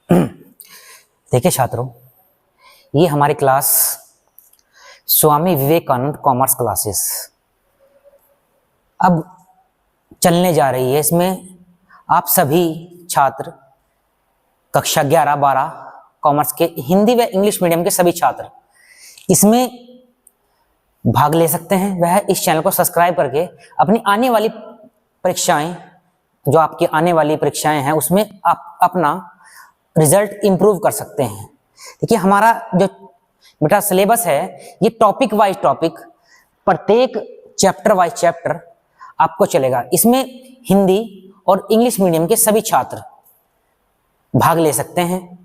देखिए छात्रों, ये हमारी class Swami Vivekananda commerce classes अब चलने जा रही है। इसमें आप सभी छात्र कक्षा 11-12 कॉमर्स के हिंदी व इंग्लिश मीडियम के सभी छात्र इसमें भाग ले सकते हैं। वह इस चैनल को सब्सक्राइब करके अपनी आने वाली परीक्षाएं, जो आपकी आने वाली परीक्षाएं हैं, उसमें आप अपना रिजल्ट इंप्रूव कर सकते हैं। देखिए, हमारा जो बेटा सिलेबस है, ये टॉपिक वाइज टॉपिक, प्रत्येक चैप्टर वाइज चैप्टर आपको चलेगा। इसमें हिंदी और इंग्लिश मीडियम के सभी छात्र भाग ले सकते हैं।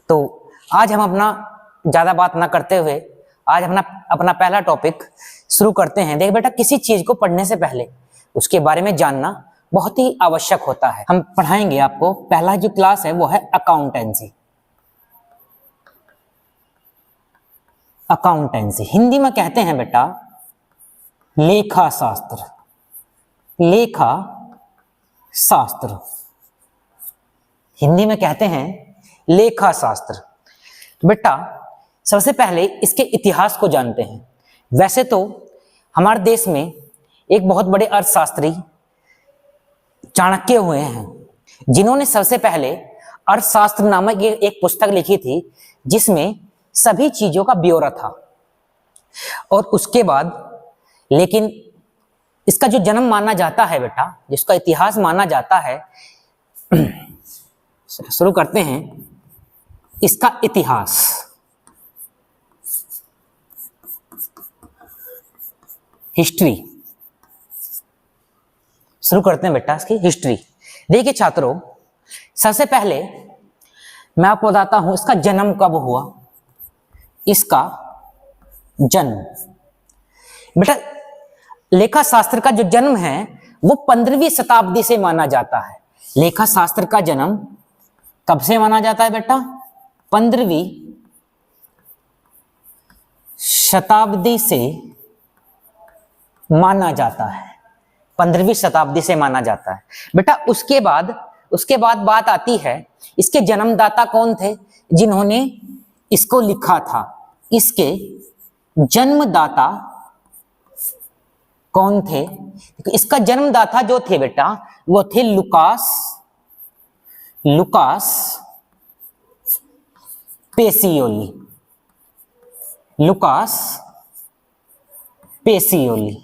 तो आज हम अपना ज़्यादा बात ना करते हुए आज अपना पहला टॉपिक शुरू करते हैं। देख बेटा, किसी चीज़ को पढ़ने से पहले उसके बारे में जानना बहुत ही आवश्यक होता है। हम पढ़ाएंगे आपको, पहला जो क्लास है वो है अकाउंटेंसी। अकाउंटेंसी हिंदी में कहते हैं बेटा लेखा शास्त्र। लेखा शास्त्र हिंदी में कहते हैं लेखा शास्त्र। बेटा, सबसे पहले इसके इतिहास को जानते हैं। वैसे तो हमारे देश में एक बहुत बड़े अर्थशास्त्री चाणक्य हुए हैं, जिन्होंने सबसे पहले अर्थशास्त्र नामक एक पुस्तक लिखी थी, जिसमें सभी चीजों का ब्यौरा था। और उसके बाद लेकिन इसका जो जन्म माना जाता है बेटा, जिसका इतिहास माना जाता है, शुरू करते हैं इसका इतिहास। हिस्ट्री शुरू करते हैं बेटा इसकी हिस्ट्री। देखिए छात्रों, सबसे पहले मैं आपको बताता हूं इसका जन्म कब हुआ। इसका जन्म बेटा, लेखा शास्त्र का जो जन्म है वो 15वीं शताब्दी से माना जाता है। लेखा शास्त्र का जन्म कब से माना जाता है बेटा? 15वीं शताब्दी से माना जाता है। 15वीं शताब्दी से माना जाता है बेटा। उसके बाद बात आती है इसके जन्मदाता कौन थे, जिन्होंने इसको लिखा था। इसके जन्मदाता कौन थे? इसका जन्मदाता जो थे बेटा, वो थे लुकास पेसियोली। लुकास पेसियोली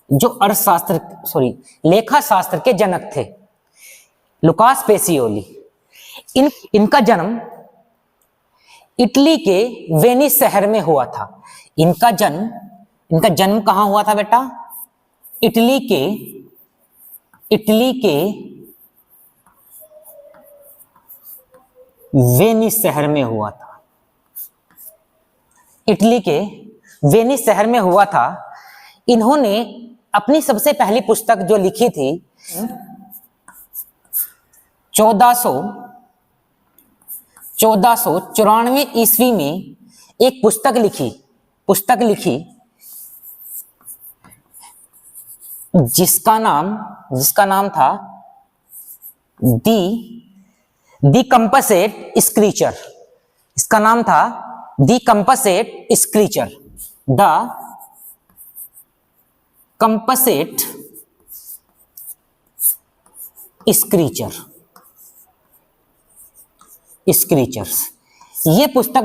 जो लेखा शास्त्र के जनक थे, लुकास पेसियोली। इनका जन्म इटली के वेनिस शहर में हुआ था। इनका जन्म कहां हुआ था बेटा? इटली के वेनिस शहर में हुआ था। इटली के वेनिस शहर में हुआ था। इन्होंने अपनी सबसे पहली पुस्तक जो लिखी थी 1494 ईस्वी में एक पुस्तक लिखी जिसका नाम था दी कंपसेट स्क्रीचर। इसका नाम था दी कंपसेट स्क्रीचर। द कंपसेट स्क्रीचर्स। ये पुस्तक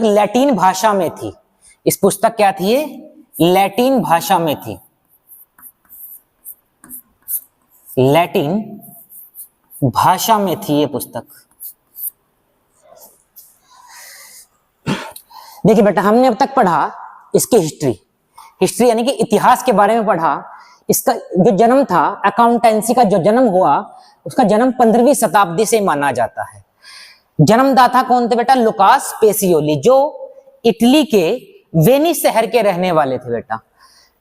लैटिन भाषा में थी। इस पुस्तक क्या थी? ये लैटिन भाषा में थी। लैटिन भाषा में थी ये पुस्तक। देखिए बेटा, हमने अब तक पढ़ा इसकी हिस्ट्री यानी कि इतिहास के बारे में पढ़ा। इसका जो जन्म था, अकाउंटेंसी का जो जन्म हुआ, उसका जन्म 15वीं शताब्दी से माना जाता है। जन्मदाता कौन थे बेटा? लुकास पेसियोली, जो इटली के वेनिस शहर के रहने वाले थे बेटा।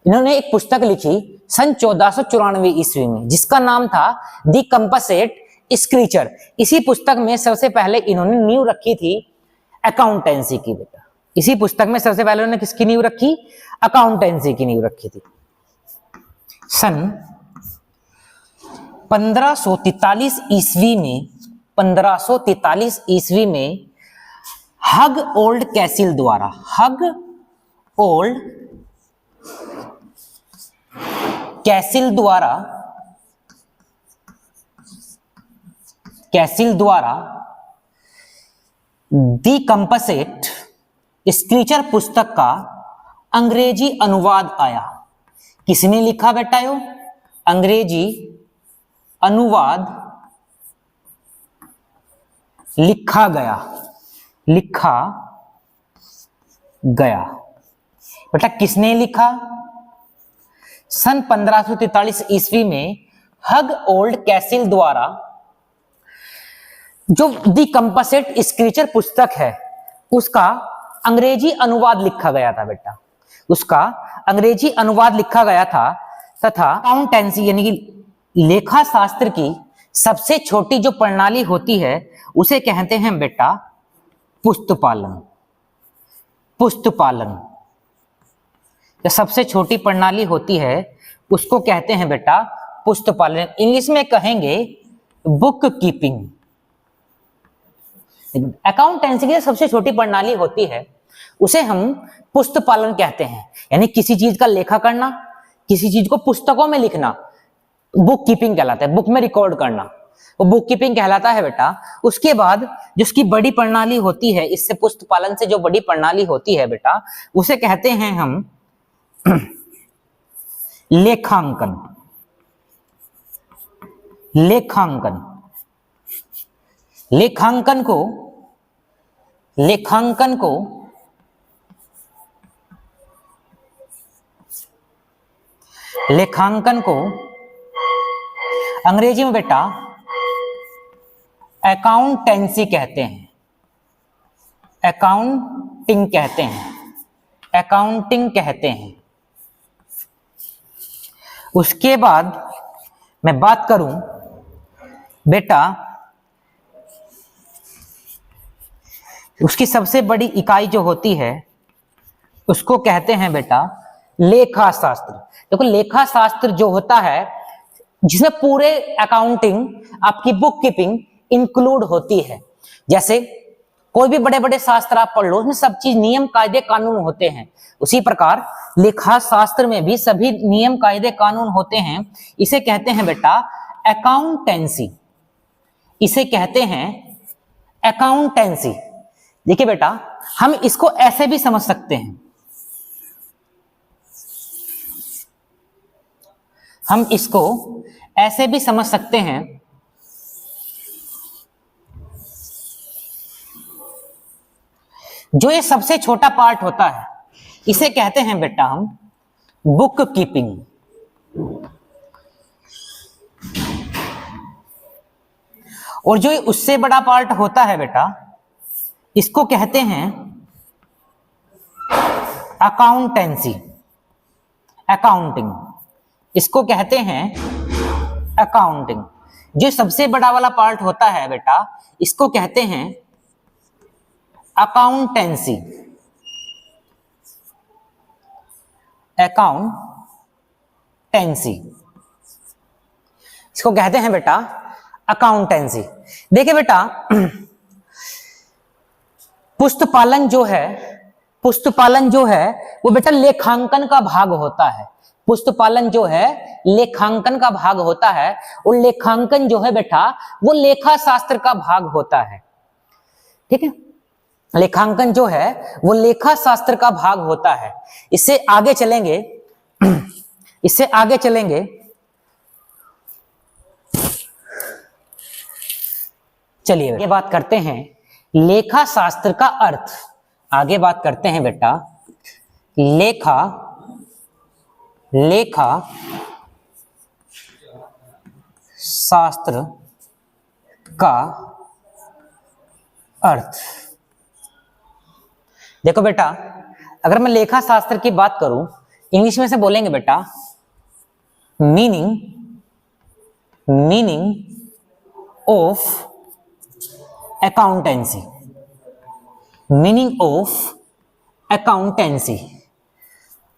इन्होंने एक पुस्तक लिखी सन 1494 ईस्वी में, जिसका नाम था दी कंपसेट स्क्रीचर। इसी पुस्तक में सबसे पहले इन्होंने नींव रखी थी अकाउंटेंसी की बेटा। इसी पुस्तक में सबसे पहले उन्होंने किसकी नींव रखी? अकाउंटेंसी की नींव रखी थी। सन 1543 ईस्वी में 1543 ईस्वी में हग ओल्ड कैसिल द्वारा, हग ओल्ड कैसिल द्वारा दी कंपसेट स्क्रीचर पुस्तक का अंग्रेजी अनुवाद आया। किसने लिखा बेटा? यो अंग्रेजी अनुवाद लिखा गया बेटा। किसने लिखा? सन 1543 ईस्वी में हग ओल्ड कैसिल द्वारा जो दी कंपसेट स्क्रीचर पुस्तक है उसका अंग्रेजी अनुवाद लिखा गया था बेटा, उसका अंग्रेजी अनुवाद लिखा गया था तथा अकाउंटेंसी यानी कि लेखा शास्त्र की सबसे छोटी जो प्रणाली होती है उसे कहते हैं बेटा पुस्तपालन। जो सबसे छोटी प्रणाली होती है उसको कहते हैं बेटा पुस्तपालन। इंग्लिश में कहेंगे बुक कीपिंग। अकाउंटेंसी की सबसे छोटी प्रणाली होती है उसे हम पुस्तपालन कहते हैं, यानी किसी चीज का लेखा करना, किसी चीज को पुस्तकों में लिखना, बुक कीपिंग कहलाता है। बुक में रिकॉर्ड करना वो बुक कीपिंग कहलाता है बेटा। उसके बाद जो उसकी बड़ी प्रणाली होती है, इससे पुस्तपालन से जो बड़ी प्रणाली होती है बेटा उसे कहते हैं हम लेखांकन। लेखांकन को अंग्रेजी में बेटा अकाउंटेंसी कहते हैं, अकाउंटिंग कहते हैं। उसके बाद मैं बात करूं बेटा उसकी सबसे बड़ी इकाई जो होती है उसको कहते हैं बेटा लेखा शास्त्र। देखो लेखा शास्त्र जो होता है जिसमें पूरे अकाउंटिंग आपकी बुक कीपिंग इंक्लूड होती है। जैसे कोई भी बड़े बड़े शास्त्र आप पढ़ लो उसमें सब चीज नियम कायदे कानून होते हैं, उसी प्रकार लेखा शास्त्र में भी सभी नियम कायदे कानून होते हैं। इसे कहते हैं बेटा अकाउंटेंसी, इसे कहते हैं अकाउंटेंसी। देखिए बेटा हम इसको ऐसे भी समझ सकते हैं, हम इसको ऐसे भी समझ सकते हैं जो ये सबसे छोटा पार्ट होता है इसे कहते हैं बेटा हम बुक कीपिंग। और जो उससे बड़ा पार्ट होता है बेटा इसको कहते हैं अकाउंटेंसी, अकाउंटिंग। इसको कहते हैं अकाउंटिंग। जो सबसे बड़ा वाला पार्ट होता है बेटा इसको कहते हैं अकाउंटेंसी, अकाउंटेंसी। इसको कहते हैं बेटा अकाउंटेंसी। देखिए बेटा पुस्तपालन जो है वो बेटा लेखांकन का भाग होता है। पुस्तपालन जो है लेखांकन का भाग होता है और लेखांकन जो है बेटा वो लेखा शास्त्र का भाग होता है। ठीक है, लेखांकन जो है वो लेखा शास्त्र का भाग होता है। इससे आगे चलेंगे चलिए आगे बात करते हैं लेखा शास्त्र का अर्थ। आगे बात करते हैं बेटा लेखा शास्त्र का अर्थ। देखो बेटा अगर मैं लेखा शास्त्र की बात करूं इंग्लिश में से बोलेंगे बेटा meaning of accountancy, meaning of accountancy.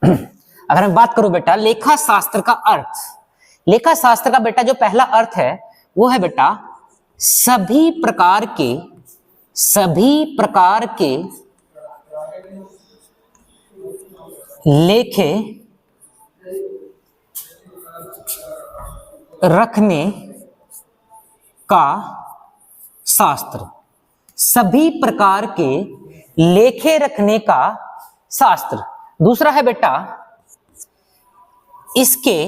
अगर मैं बात करूं बेटा लेखा शास्त्र का अर्थ, लेखा शास्त्र का बेटा जो पहला अर्थ है वो है बेटा सभी प्रकार के लेखे रखने का शास्त्र। सभी प्रकार के लेखे रखने का शास्त्र। दूसरा है बेटा, इसके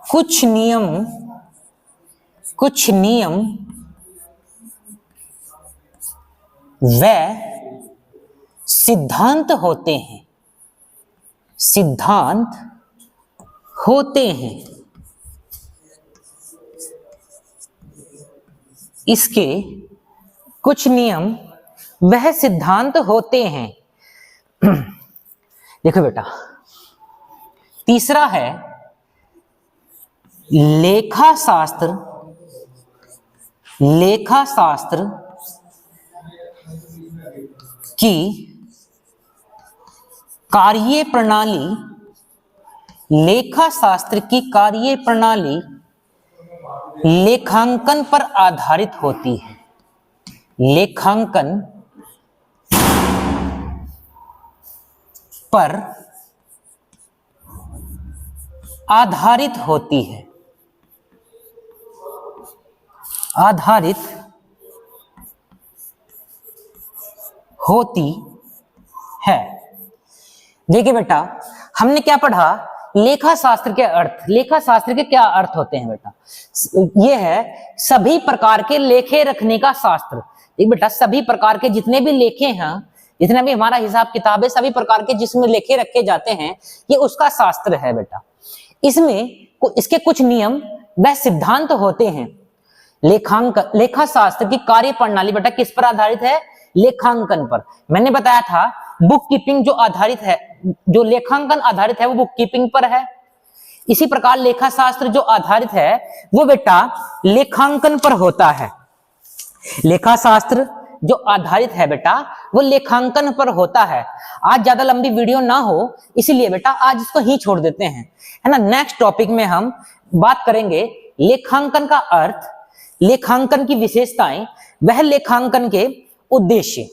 कुछ नियम व सिद्धांत होते हैं। इसके कुछ नियम वह सिद्धांत होते हैं। देखो बेटा, तीसरा है लेखा शास्त्र की कार्य प्रणाली। लेखा शास्त्र की कार्य प्रणाली लेखांकन पर आधारित होती है। लेखांकन पर आधारित होती है। देखिए बेटा, हमने क्या पढ़ा? लेखा शास्त्र के अर्थ। लेखा शास्त्र के क्या अर्थ होते हैं बेटा? ये है सभी प्रकार के लेखे रखने का शास्त्र। देख बेटा, सभी प्रकार के जितने भी लेखे हैं, जितना भी हमारा हिसाब किताब है, सभी प्रकार के जिसमें लेखे रखे जाते हैं, ये उसका शास्त्र है बेटा। इसके कुछ नियम व सिद्धांत होते हैं। लेखा शास्त्र की कार्य प्रणाली बेटा किस पर आधारित है? लेखांकन पर। मैंने बताया था बुक कीपिंग जो आधारित है, जो लेखांकन आधारित है वो बुक कीपिंग पर है। इसी प्रकार लेखा शास्त्र जो आधारित है वो बेटा लेखांकन पर होता है। लेखा शास्त्र जो आधारित है बेटा वो लेखांकन पर होता है। आज ज्यादा लंबी वीडियो ना हो इसलिए बेटा आज इसको ही छोड़ देते हैं, है ना। नेक्स्ट टॉपिक में हम बात करेंगे लेखांकन का अर्थ, लेखांकन की विशेषताएं, वह लेखांकन के उद्देश्य।